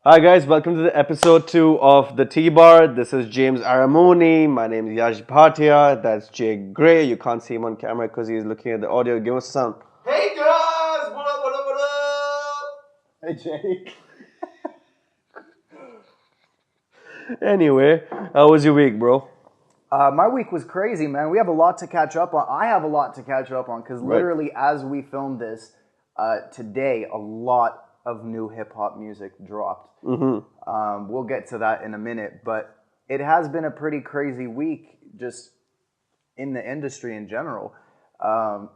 Hi guys, welcome to the episode 2 of the T-Bar. This is James Aramoni. My name is Yash Bhatia. That's Jake Gray. You can't see him on camera because he's looking at the audio. Give us a sound. Hey guys! What up, what up, what up? Hey Jake. Anyway, how was your week, bro? My week was crazy, man. We have a lot to catch up on. I have a lot to catch up on because literally as we filmed this today, a lot of new hip-hop music dropped. We'll get to that in a minute, but it has been a pretty crazy week just in the industry in general. To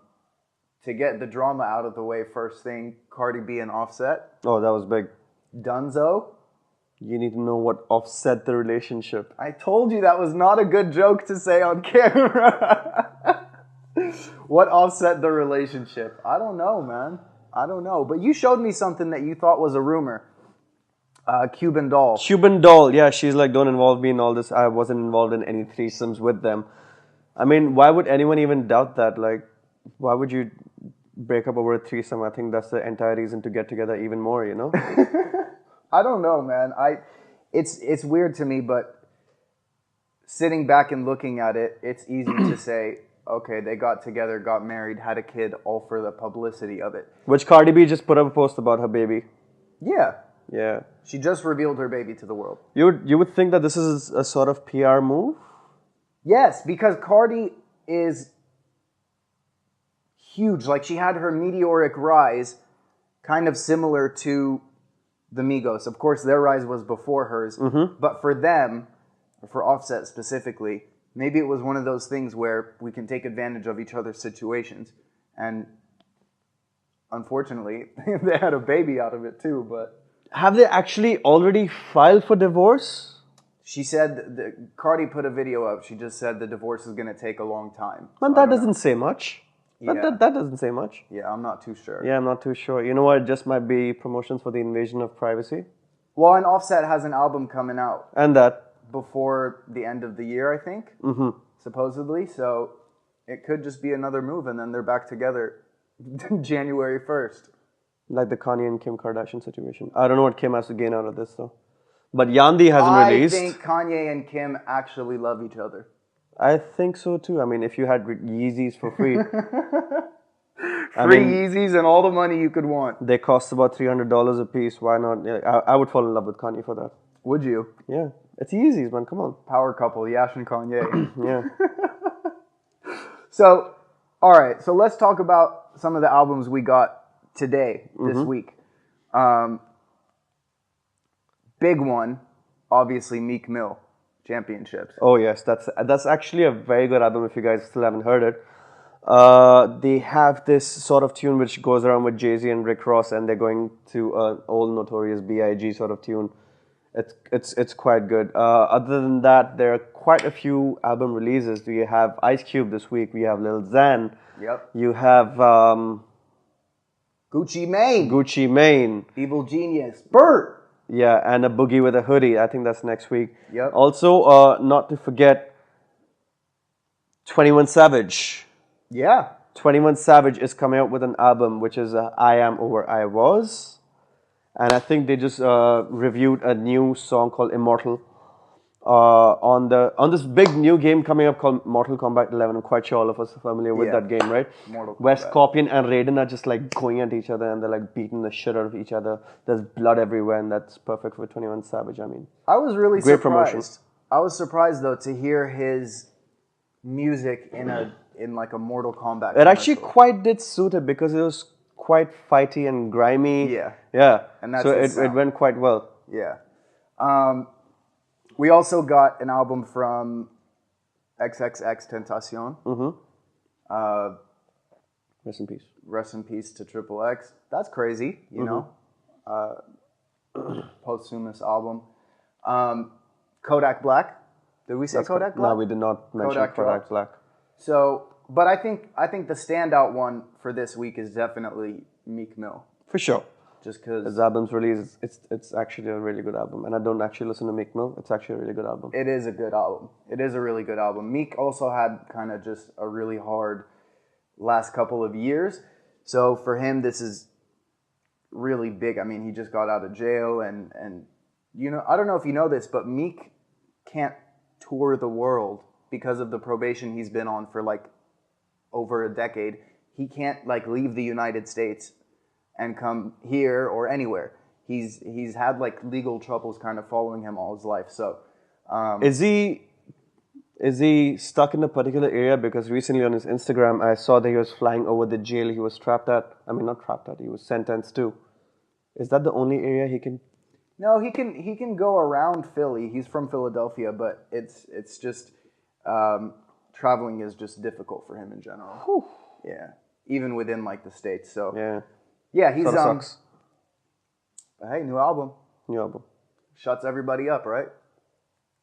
get the drama out of the way first thing, Cardi B and Offset. Oh, that was big. Dunzo. You need to know what offset the relationship. I told you that was not a good joke to say on camera. What offset the relationship? I don't know, man. I don't know. But you showed me something that you thought was a rumor. Cuban Doll. Cuban Doll, yeah, she's like, don't involve me in all this. I wasn't involved in any threesomes with them. I mean, why would anyone even doubt that? Like, why would you break up over a threesome? I think that's the entire reason to get together even more, you know? I don't know, man. It's weird to me, but sitting back and looking at it, it's easy to say, okay, they got together, got married, had a kid, all for the publicity of it. Which Cardi B just put up a post about her baby. Yeah. Yeah. She just revealed her baby to the world. You would think that this is a sort of PR move? Yes, because Cardi is huge. Like, she had her meteoric rise kind of similar to the Migos. Of course, their rise was before hers. But for them, or for Offset specifically, maybe it was one of those things where we can take advantage of each other's situations. And unfortunately, they had a baby out of it too. But Have they actually already filed for divorce? she said, Cardi put a video up. She just said the divorce is going to take a long time. Man, that doesn't say much. Yeah. That doesn't say much. Yeah, I'm not too sure. Yeah, I'm not too sure. You know what? It just might be promotions for the invasion of privacy. Well, and Offset has an album coming out And that. before the end of the year, I think, supposedly. So it could just be another move, and then they're back together January 1st. Like the Kanye and Kim Kardashian situation. I don't know what Kim has to gain out of this, though. But Yandi hasn't released. I think Kanye and Kim actually love each other. I think so, too. I mean, if you had Yeezys for free. Free Yeezys and all the money you could want. They cost about $300 a piece. Why not? Yeah, I would fall in love with Kanye for that. Would you? Yeah. It's Yeezys, man. Come on. Power couple, Yash and Kanye. Yeah. So, all right. So let's talk about some of the albums we got today, this week. Big one, obviously, Meek Mill, Championships. Oh, yes. That's actually a very good album if you guys still haven't heard it. They have this sort of tune which goes around with Jay-Z and Rick Ross, and they're going to an old Notorious B.I.G. sort of tune. It's quite good. Other than that, there are quite a few album releases. We have Ice Cube this week. We have Lil Xan. Yep. You have Gucci Mane. Gucci Mane. Evil Genius. Bert. Yeah, and a Boogie with a Hoodie. I think that's next week. Yep. Also, not to forget, 21 Savage. Yeah. 21 Savage is coming out with an album which is I Am Over I Was. And I think they just reviewed a new song called Immortal on this big new game coming up called Mortal Kombat 11. I'm quite sure all of us are familiar with that game, right? Where Scorpion and Raiden are just like going at each other and they're like beating the shit out of each other. There's blood everywhere, and that's perfect for 21 Savage. I mean, I was really great surprised. promotion. I was surprised though to hear his music in like a Mortal Kombat. It actually quite did suit it because it was quite fighty and grimy. Yeah. Yeah. And that's so his it sound. went quite well. Yeah. We also got an album from XXX Tentacion. Rest in peace. Rest in peace to Triple X. That's crazy, you know. Posthumous album. Kodak Black. Did we say Kodak Black? No, we did not mention Kodak Black. So, but I think the standout one for this week is definitely Meek Mill. For sure. Just because his album's release, it's actually a really good album. And I don't actually listen to Meek Mill. It's actually a really good album. It is a good album. It is a really good album. Meek also had kind of just a really hard last couple of years. So for him, this is really big. I mean, he just got out of jail and I don't know if you know this, but Meek can't tour the world because of the probation he's been on for like over a decade. He can't like leave the United States and come here or anywhere. He's had like legal troubles kind of following him all his life. So is he stuck in a particular area? Because recently on his Instagram, I saw that he was flying over the jail he was trapped at. I mean, not trapped at. He was sentenced to. Is that the only area he can? No, he can go around Philly. He's from Philadelphia, but it's just traveling is just difficult for him in general. Whew. Yeah, even within like the states. So yeah, he's sort of sucks. Hey, new album. New album Shuts everybody up, right?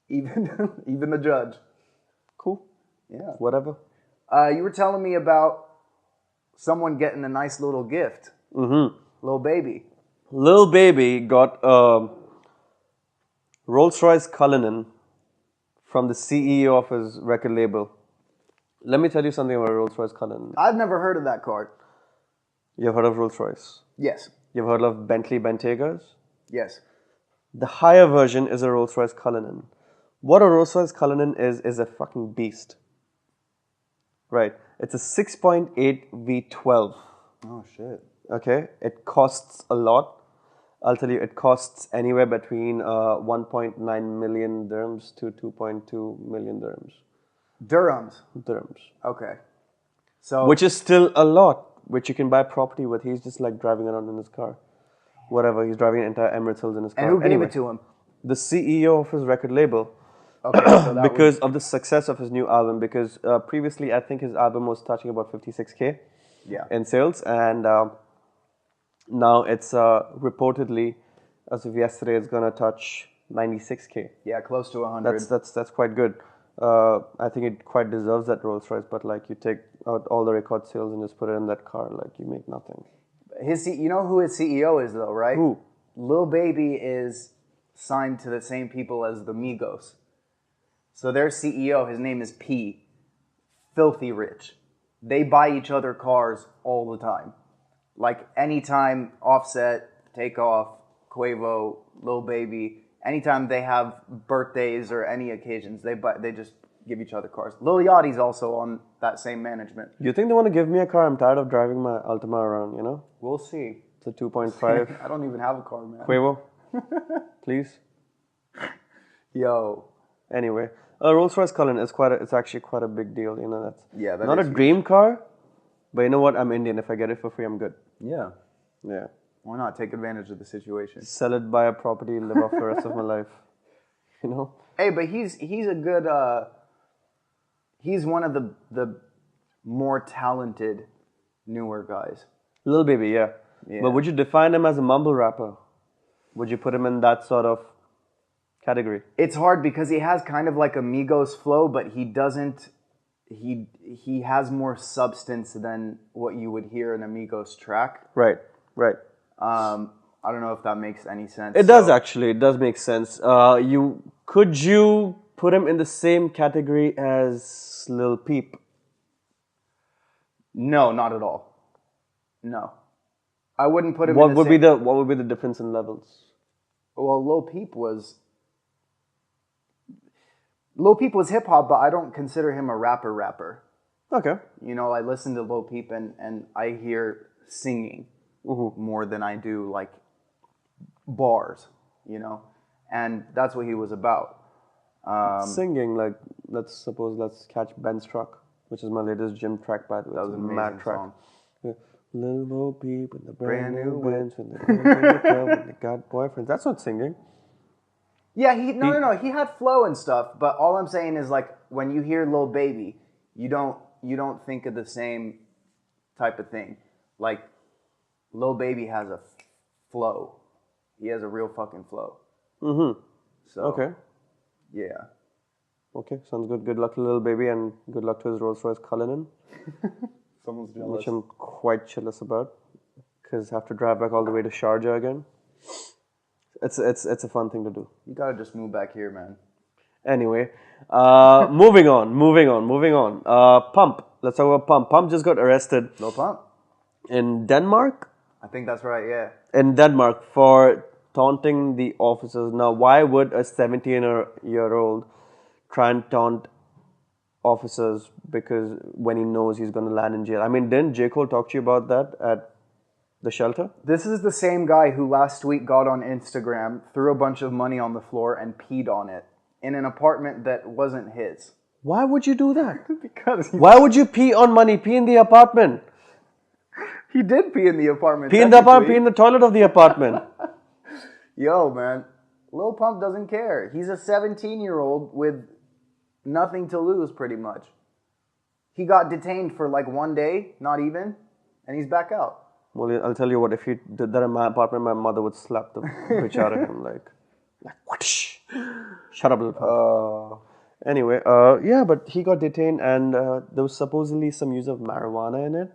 Even the judge. Cool. Yeah. Whatever. You were telling me about someone getting a nice little gift. Mm-hmm. Little baby. Lil Baby got a Rolls-Royce Cullinan from the CEO of his record label. Let me tell you something about Rolls-Royce Cullinan. I've never heard of that card. You've heard of Rolls-Royce? Yes. You've heard of Bentley Bentegas? Yes. The higher version is a Rolls-Royce Cullinan. What a Rolls-Royce Cullinan is a fucking beast. Right. It's a 6.8 V12. Oh, shit. Okay. It costs a lot. I'll tell you, it costs anywhere between 1.9 million dirhams to 2.2 million dirhams. Dirhams. Okay. So Which is still a lot, which you can buy property with. He's just like driving around in his car. Whatever. He's driving an entire Emirates Hills in his car. And who gave it to him? The CEO of his record label. Okay, so that because of the success of his new album. Because previously, I think his album was touching about 56K in sales. And now it's reportedly, as of yesterday, it's going to touch 96K. Yeah, close to 100. That's quite good. I think it quite deserves that Rolls Royce. But like, you take out all the record sales and just put it in that car, like you make nothing. You know who his CEO is though, right? Who? Lil Baby is signed to the same people as the Migos. So their CEO, his name is P. Filthy rich. They buy each other cars all the time. Like anytime Offset, Takeoff, Quavo, Lil Baby, anytime they have birthdays or any occasions, they just give each other cars. Lil Yachty's also on that same management. Do you think they want to give me a car? I'm tired of driving my Altima around, you know? We'll see. It's a 2.5. I don't even have a car, man. Quavo, please. Yo. Anyway, a Rolls-Royce Cullinan is it's actually quite a big deal, you know. That's not a huge. dream car, but you know what? I'm Indian. If I get it for free, I'm good. Yeah. Yeah. Why not take advantage of the situation? Sell it, buy a property, live off the rest of my life. You know? Hey, but he's a good he's one of the more talented newer guys. Lil Baby, yeah. But would you define him as a mumble rapper? Would you put him in that sort of category? It's hard because he has kind of like a Migos flow, but he doesn't. He has more substance than what you would hear in a Migos track. Right. I don't know if that makes any sense. It does actually. It does make sense. Could you put him in the same category as Lil Peep? No, not at all. No, I wouldn't put him. What would be the difference in levels? Well, Lil Peep was hip hop, but I don't consider him a rapper. Okay. You know, I listen to Lil Peep and I hear singing more than I do like bars, you know, and that's what he was about. Singing, like let's catch Ben's Truck, which is my latest gym track, by the way. That was an amazing song. Yeah. Little Bo Peep and the brand new Benz and the got boyfriends. That's not singing. Yeah, no. He had flow and stuff, but all I'm saying is like when you hear Lil Baby, you don't think of the same type of thing. Like Lil Baby has a flow. He has a real fucking flow. Mm-hmm. So okay. Yeah. Okay, sounds good. Good luck to Lil Baby and good luck to his Rolls-Royce Cullinan. Someone's jealous. Which I'm quite jealous about because I have to drive back all the way to Sharjah again. It's a fun thing to do. You gotta just move back here, man. Anyway, moving on. Pump. Let's talk about Pump. Pump just got arrested. Lil Pump? In Denmark? I think that's right, yeah. In Denmark for taunting the officers. Now, why would a 17-year-old try and taunt officers because when he knows he's going to land in jail? I mean, didn't J. Cole talk to you about that at the shelter? This is the same guy who last week got on Instagram, threw a bunch of money on the floor, and peed on it in an apartment that wasn't his. Why would you do that? Because Why would you pee on money? Pee in the apartment. he did pee in the apartment. Pee in the apartment. Pee in the toilet of the apartment. Yo, man. Lil Pump doesn't care. He's a 17-year-old with nothing to lose, pretty much. He got detained for like 1 day, not even, and he's back out. Well, I'll tell you what, if he did that in my apartment, my mother would slap the bitch out of him. Like whoosh. Shut up, Lil Pump. Anyway, yeah, but he got detained, and there was supposedly some use of marijuana in it.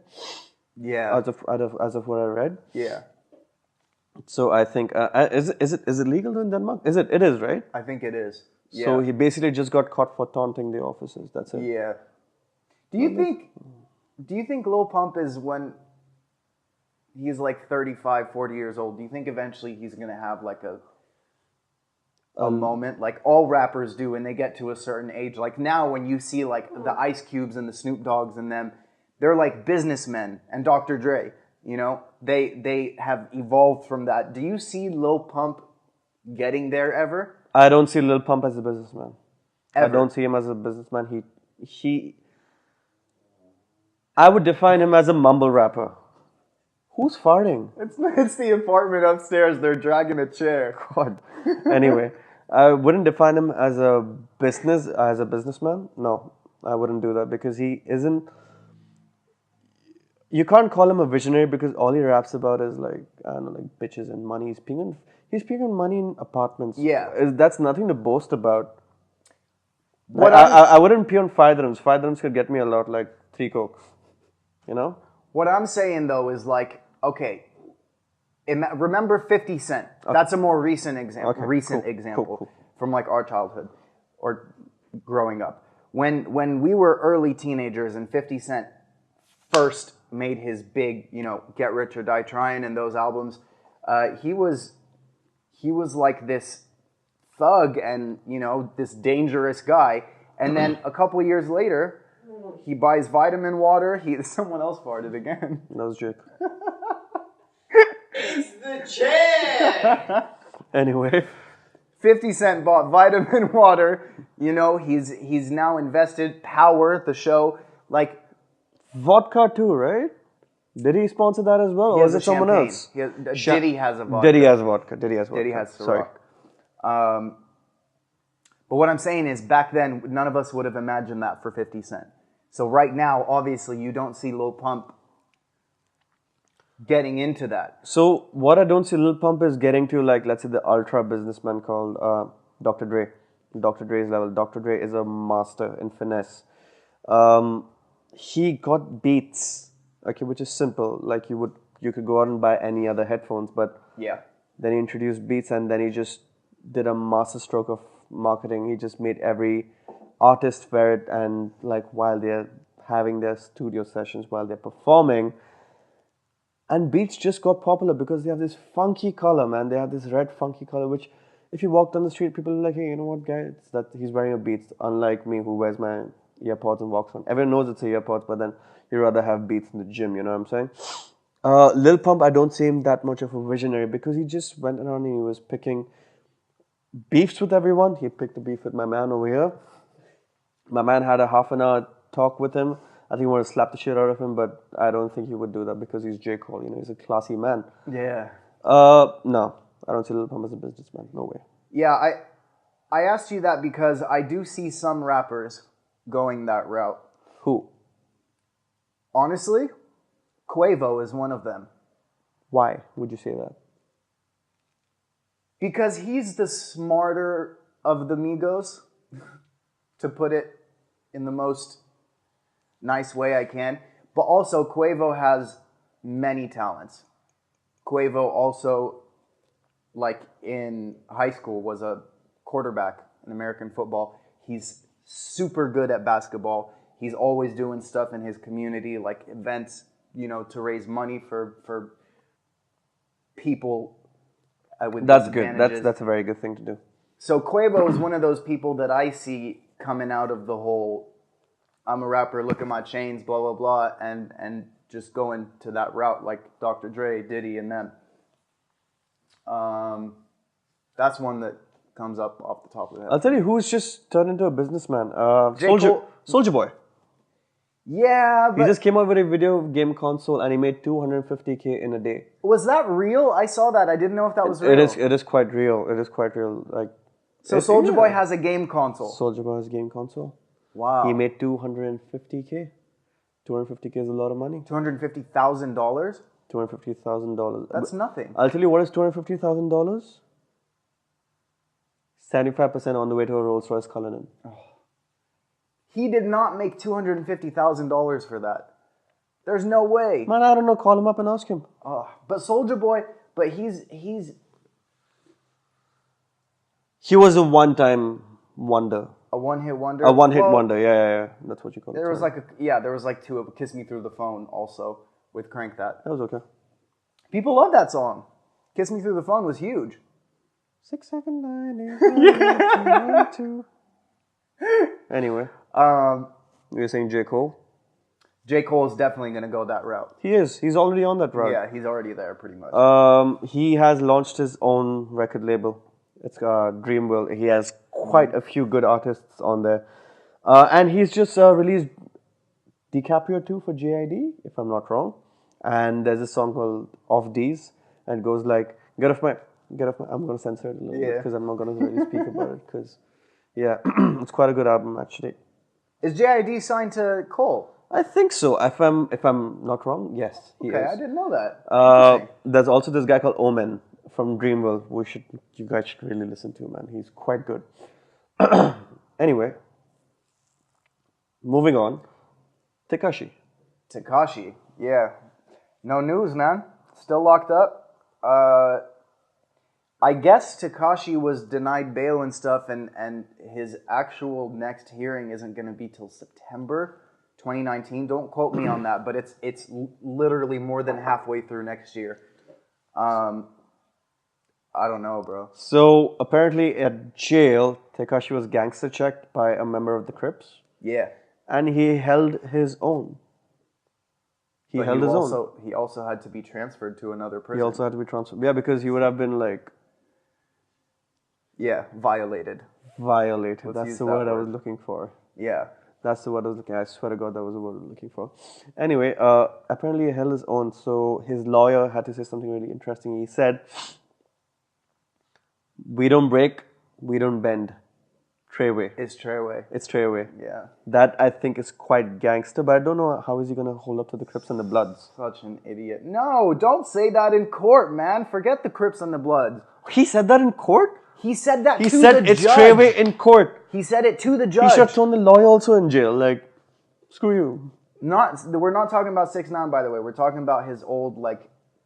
Yeah. As of what I read. Yeah. So I think is it legal in Denmark? It is, right? I think it is. Yeah. So he basically just got caught for taunting the officers. That's it. Yeah. Do you think Lil Pump is, when he's like 35, 40 years old, do you think eventually he's going to have like a moment like all rappers do when they get to a certain age? Like now when you see like the Ice Cubes and the Snoop Dogg's and them, they're like businessmen, and Dr. Dre, you know, they have evolved from that. Do you see Lil Pump getting there ever? I don't see Lil Pump as a businessman. Ever. I don't see him as a businessman. I would define him as a mumble rapper. Who's farting? It's the apartment upstairs. They're dragging a chair. God. Anyway, I wouldn't define him as a businessman. No, I wouldn't do that, because he isn't. You can't call him a visionary, because all he raps about is like, I don't know, like bitches and money. He's peeing on money in apartments. Yeah. That's nothing to boast about. I wouldn't pee on 5 dirhams. 5 dirhams could get me a lot, like 3 cokes. You know? What I'm saying though is like, okay, remember 50 Cent? Okay. That's a more recent example. Okay. Cool. From like our childhood or growing up. When we were early teenagers and 50 Cent first made his big, you know, Get Rich or Die Trying and those albums, he was like this thug and, you know, this dangerous guy. And then a couple of years later, he buys vitamin water. Someone else farted again. That was Jake. It's the chair! Anyway. 50 Cent bought vitamin water. You know, he's now invested. Power, the show. Like, vodka too, right? Did he sponsor that as well? Or is it someone else? Diddy has a vodka. Diddy has vodka. Diddy has Ciroc. Sorry. But what I'm saying is, back then, none of us would have imagined that for 50 Cent. So right now, obviously, you don't see Lil Pump getting into that. So what I don't see Lil Pump is getting to, like, let's say the ultra businessman called Dr. Dre. Dr. Dre's level. Dr. Dre is a master in finesse. He got beats, okay, which is simple. Like you could go out and buy any other headphones, but yeah. Then he introduced beats, and then he just did a master stroke of marketing. He just made every artist wear it, and like while they're having their studio sessions, while they're performing. And Beats just got popular because they have this funky color, man. They have this red funky color, which if you walk down the street, people are like, hey, you know what, guy? It's that he's wearing a Beats, unlike me who wears my earpods and walks on. Everyone knows it's a earpods, but then you rather have Beats in the gym, you know what I'm saying? Lil Pump, I don't see him that much of a visionary because he just went around and he was picking beefs with everyone. He picked a beef with my man over here. My man had a half an hour talk with him. I think he wanted to slap the shit out of him, but I don't think he would do that because he's J. Cole. You know, he's a classy man. Yeah. No, I don't see Lil Pump as a businessman. No way. Yeah, I asked you that because I do see some rappers going that route. Who? Honestly, Quavo is one of them. Why would you say that? Because he's the smarter of the Migos, to put it in the most nice way I can. But also, Quavo has many talents. Quavo also, like in high school, was a quarterback in American football. He's super good at basketball. He's always doing stuff in his community, like events, you know, to raise money for people with That's these good. advantages. That's a very good thing to do. So Quavo is one of those people that I see coming out of the whole I'm a rapper, look at my chains, blah blah blah, and just going to that route like Dr. Dre, Diddy, and them. That's one that comes up off the top of the head. I'll tell you who's just turned into a businessman. J. Cole- Soldier Boy. Yeah, He but just came out with a video game console and he made 250K in a day. was that real? I saw that. I didn't know if that was real. It is quite real. It is quite real. Like So Soldier Boy has a game console. Soldier Boy has a game console. Wow. He made 250K. 250K is a lot of money. $250,000. $250,000. That's nothing. I'll tell you what is $250,000. 75% on the way to a Rolls Royce Cullinan. He did not make $250,000 for that. There's no way. Man, I don't know. Call him up and ask him. But Soldier Boy, but he's He was a one-time wonder. a one-hit wonder. A one-hit Well, wonder. Yeah. That's what you call it. There was like two of "Kiss Me Through the Phone" also with Crank That. That was okay. People love that song. "Kiss Me Through the Phone" was huge. 6, 7, 9, 8, 2. Anyway, you were saying J. Cole? J. Cole is definitely going to go that route. He is. He's already on that route. Yeah, he's already there pretty much. He has launched his own record label. It's Dreamville. He has quite a few good artists on there. And he's just released DiCaprio 2 for JID, if I'm not wrong. And there's a song called Off These. And it goes like, get off my, I'm going to censor it a little bit because I'm not going to really speak about it. Because, yeah, it's quite a good album actually. Is JID signed to Cole? I think so. If I'm not wrong, yes, he Okay, is. I didn't know that. There's also this guy called Omen from Dreamville. You guys should really listen to, man. He's quite good. Anyway, moving on. Tekashi, yeah. No news, man. Still locked up. I guess Tekashi was denied bail and stuff, and his actual next hearing isn't going to be till September 2019. Don't quote me on that, but it's literally more than halfway through next year. I don't know, bro. So apparently at jail, Tekashi was gangster checked by a member of the Crips, Yeah. and he held his own. He held his own. He also had to be transferred to another prison. He also had to be transferred. Yeah, because he would have been like violated. violated. That's use the that word I word. was looking for. Yeah. That's the word I was looking. I swear to God, that was the word I was looking for. Anyway, apparently he held his own. So his lawyer had to say something really interesting. He said, "We don't break, we don't bend. Treyway. It's Treyway. It's Treyway." Yeah. That I think is quite gangster, but I don't know how is he gonna hold up to the Crips and the Bloods. Such an idiot. No, don't say that in court, man. Forget the Crips and the Bloods. He said that in court. He said that He to said the it's judge. Treyway in court. He said it to the He judge. should have thrown the lawyer also in jail. Like, screw you. We're not talking about 6ix9ine, by the way. We're talking about his old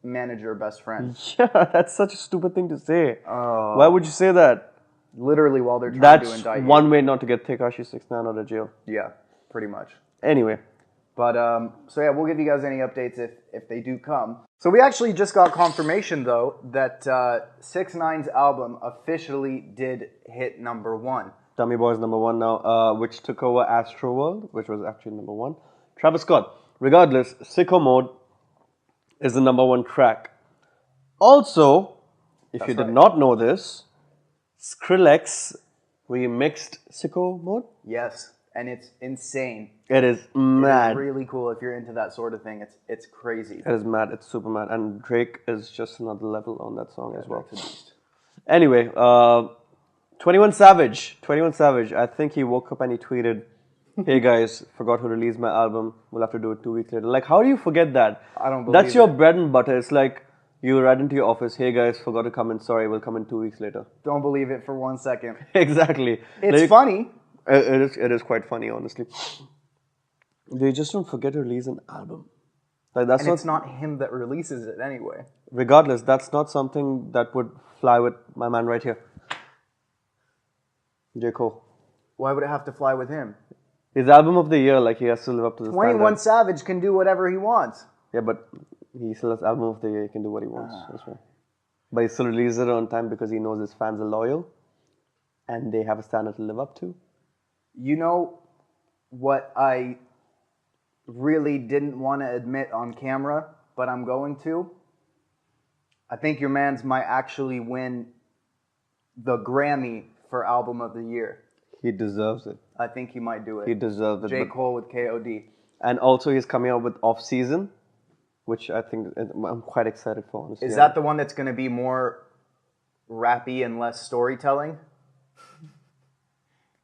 manager, best friend. Yeah, that's such a stupid thing to say. Why would you say that? Literally while they're trying to That's indict one way not to get Tekashi 6ix9ine out of jail. you. Yeah, pretty much. Anyway, But so yeah, we'll give you guys any updates if they do come. So we actually just got confirmation though that 6ix9ine's album officially did hit #1. Dummy Boy's #1 now, which took over Astroworld, which was actually #1. Travis Scott. Regardless, Sicko Mode is the #1 track. Also, if you did not know this, Skrillex remixed Sicko Mode. Yes, and it's insane. It is mad. It's really cool if you're into that sort of thing. It's crazy. It is mad. It's super mad. And Drake is just another level on that song as well. Anyway, 21 Savage. 21 Savage. I think he woke up and he tweeted, "Hey guys, forgot to release my album. We'll have to do it 2 weeks later." Like, how do you forget that? I don't believe That's your it. bread and butter. It's like you ride into your office. "Hey guys, forgot to come in. Sorry, we'll come in 2 weeks later." Don't believe it for 1 second. Exactly. It's Like, funny. It is quite funny, honestly. They just don't forget to release an album. Like that's And not. it's not him that releases it anyway. Regardless, that's not something that would fly with my man right here, J. Cole. Why would it have to fly with him? His album of the year, like he has to live up to the 21 standard. Savage can do whatever he wants. Yeah, but he still has album of the year. He can do what he wants. That's right. but he still releases it on time because he knows his fans are loyal and they have a standard to live up to. You know what I really didn't want to admit on camera, but I'm going to? I think your man's might actually win the Grammy for Album of the Year. He deserves it. I think he might do it. He deserves it. J. Cole with KOD. And also he's coming out with Off Season, which I think I'm quite excited for, honestly. Is that the one that's going to be more rappy and less storytelling?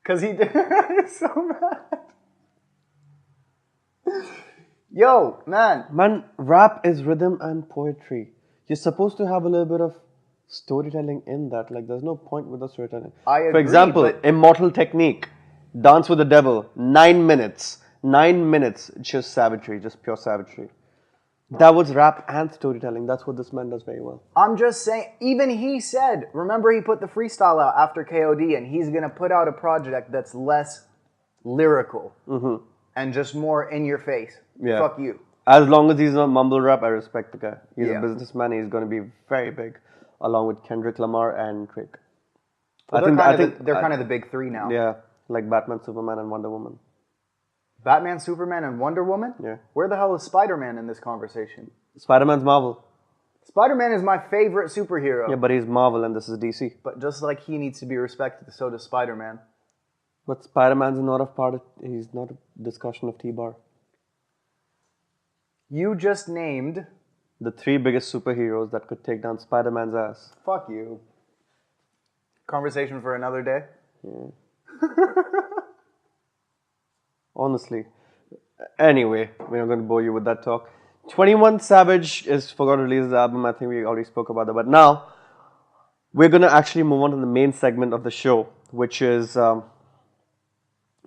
Because he did. I'm so mad. Yo, man. Man, rap is rhythm and poetry. You're supposed to have a little bit of storytelling in that. Like, there's no point with the storytelling. I agree, For example, but- Immortal Technique, Dance with the Devil, 9 minutes. 9 minutes, just savagery, just pure savagery. That was rap and storytelling. That's what this man does very well. I'm just saying, even he said, remember he put the freestyle out after KOD, and he's going to put out a project that's less lyrical and just more in your face. Yeah. Fuck you. As long as he's not mumble rap, I respect the guy. He's Yeah. a businessman. He's going to be very big, along with Kendrick Lamar and Drake. Well, they're kind of the big three now. Yeah, like Batman, Superman, and Wonder Woman. Batman, Superman, and Wonder Woman? Yeah. Where the hell is Spider-Man in this conversation? Spider-Man's Marvel. Spider-Man is my favorite superhero. Yeah, but he's Marvel and this is DC. But just like he needs to be respected, so does Spider-Man. But Spider-Man's not a part of, he's not a discussion of T-Bar. You just named... The 3 biggest superheroes that could take down Spider-Man's ass. Fuck you. Conversation for another day? Honestly. Anyway, we're not going to bore you with that talk. 21 Savage is forgot to release his album. I think we already spoke about that. But now, we're going to actually move on to the main segment of the show, which is Album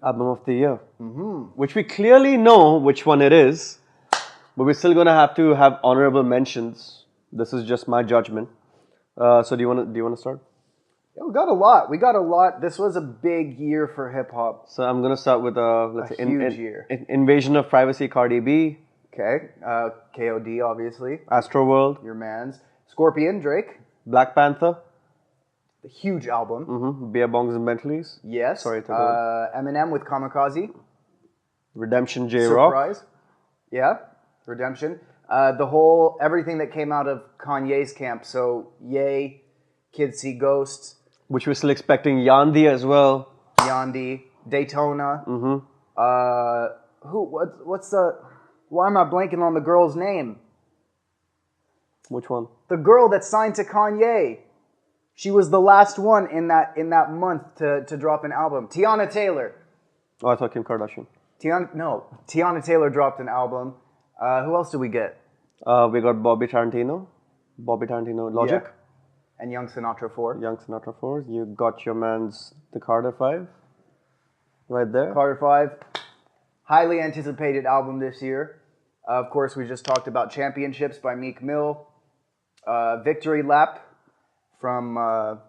of the Year. Which we clearly know which one it is, but we're still going to have honorable mentions. This is just my judgment. So do you want to start? Yeah, we got a lot. This was a big year for hip-hop. So I'm going to start with let's say huge year. Invasion of Privacy, Cardi B. Okay. KOD, obviously. Astroworld. Your man's. Scorpion, Drake. Black Panther. The huge album. Beer Bongs and Bentleys. Yes. Sorry, took over. Eminem with Kamikaze. Redemption, J-Rock. Surprise. Yeah. Redemption. Everything that came out of Kanye's camp. So, Ye, Kids See Ghosts. Which we're still expecting. Yandi as well. Yandi. Daytona. Why am I blanking on the girl's name? Which one? The girl that signed to Kanye. She was the last one in that month to drop an album. Tiana Taylor. Oh, I thought Kim Kardashian. Tiana Taylor dropped an album. Who else did we get? We got Bobby Tarantino, Logic. Yeah. And Young Sinatra 4. Young Sinatra 4. You got your man's The Carter 5. Right there. Carter 5. Highly anticipated album this year. Of course, we just talked about Championships by Meek Mill. Victory Lap from the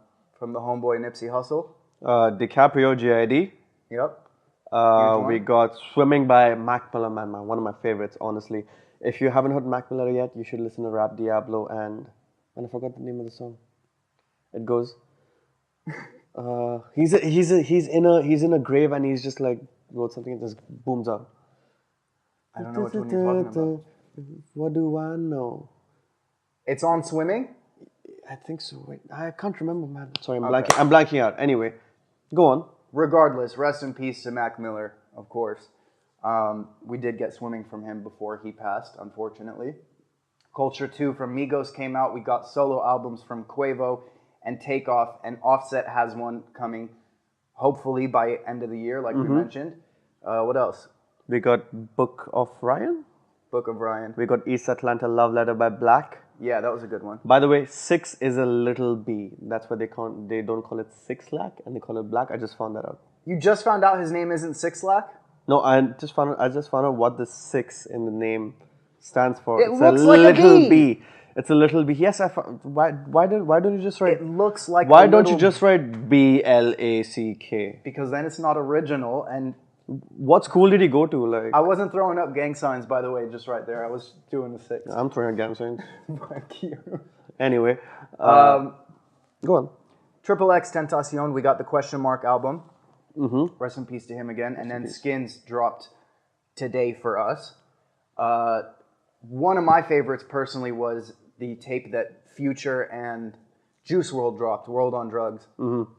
homeboy Nipsey Hussle. DiCaprio, G.I.D. Yep. We got Swimming by Mac Miller, man, one of my favorites, honestly. If you haven't heard Mac Miller yet, you should listen to Rap Diablo and I forgot the name of the song. It goes, he's in a grave and he's just like wrote something and just booms out. I don't know which one you're talking about. What do I know? It's on Swimming? I think so. Wait, I can't remember, man. Sorry, I'm blanking out. Anyway, go on. Regardless, rest in peace to Mac Miller, of course. We did get Swimming from him before he passed, unfortunately. Culture 2 from Migos came out. We got solo albums from Quavo and Takeoff, and Offset has one coming, hopefully by end of the year, like we mentioned. What else? We got Book of Ryan. Book of Ryan. We got East Atlanta Love Letter by Black. Yeah, that was a good one. By the way, 6 is a little B. That's why they don't call it 6 lakh and they call it Black. I just found that out. You just found out his name isn't Six Lakh? No, I just found out what the 6 in the name stands for. It looks like a little B. It's a little B. Yes, I found. Why don't you just write? It looks like. Why don't you just write BLACK? Because then it's not original. And what school did he go to? Like, I wasn't throwing up gang signs, by the way, just right there. I was doing the 6. I'm throwing a gang signs. Fuck you. Anyway, go on. Triple X Tentacion, we got the Question Mark album. Rest in peace to him again. And then Skins dropped today for us. One of my favorites personally was the tape that Future and Juice WRLD dropped, World on Drugs.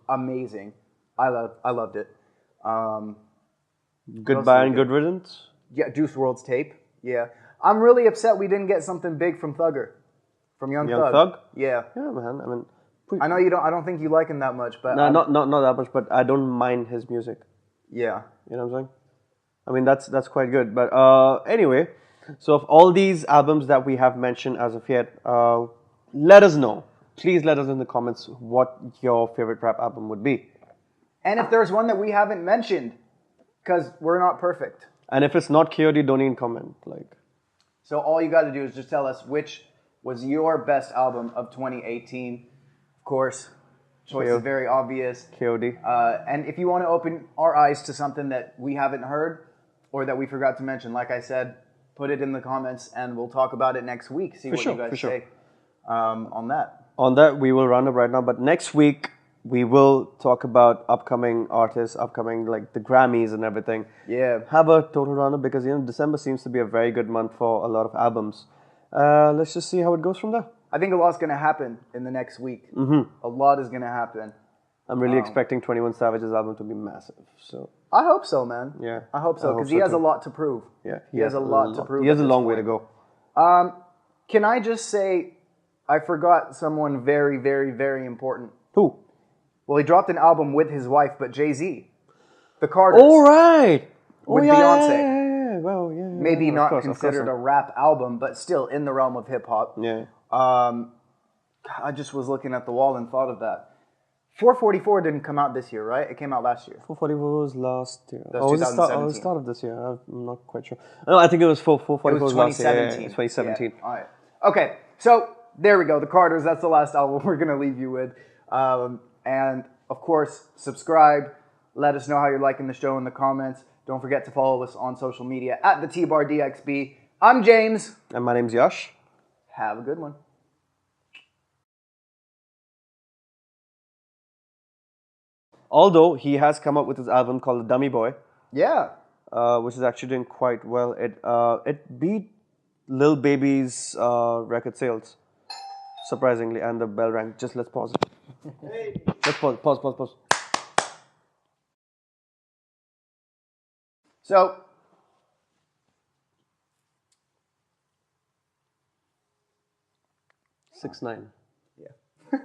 Amazing. I loved it. Goodbye and good riddance. Yeah, Juice WRLD's tape. Yeah. I'm really upset we didn't get something big from Thugger. From Young Thug. Yeah. Yeah, man. I mean, I know you don't. I don't think you like him that much, but no, not that much. But I don't mind his music. yeah. You know what I'm saying? I mean, that's quite good. But anyway, so of all these albums that we have mentioned as of yet, let us know. Please let us in the comments what your favorite rap album would be. And if there's one that we haven't mentioned, because we're not perfect. And if it's not KOD, don't even comment. So all you got to do is just tell us which was your best album of 2018. Of course, choice is very obvious. KOD. And if you want to open our eyes to something that we haven't heard or that we forgot to mention, like I said, put it in the comments and we'll talk about it next week. See what you guys say on that. On that, we will round up right now. But next week, we will talk about upcoming artists, upcoming the Grammys and everything. Yeah. Have a total roundup because December seems to be a very good month for a lot of albums. Let's just see how it goes from there. I think a lot's going to happen in the next week. A lot is going to happen. I'm really expecting 21 Savage's album to be massive. So I hope so, man. Yeah, I hope so because he has a lot to prove. Yeah, he has a lot to prove. He has a long way to go. Can I just say, I forgot someone very, very, very important. Who? Well, he dropped an album with his wife, but Jay-Z, the Carters. All right. With Beyonce. Yeah. Well, yeah. Maybe not considered a rap album, but still in the realm of hip hop. Yeah. I just was looking at the wall and thought of that. 444 didn't come out this year, right? It came out last year. 444 was last year. That was 2017. It was start of this year. I'm not quite sure. No, I think it was 444 was last year. 2017. Yeah, 2017. Yeah. All right. Okay, so there we go. The Carters, that's the last album we're going to leave you with. And, of course, subscribe. Let us know how you're liking the show in the comments. Don't forget to follow us on social media at the T-Bar DXB. I'm James. And my name's Yash. Have a good one. Although he has come up with his album called The Dummy Boy. Yeah. Which is actually doing quite well. It beat Lil Baby's record sales, surprisingly, and the bell rang. Just let's pause it. Hey. Let's pause. So, 6-9. yeah.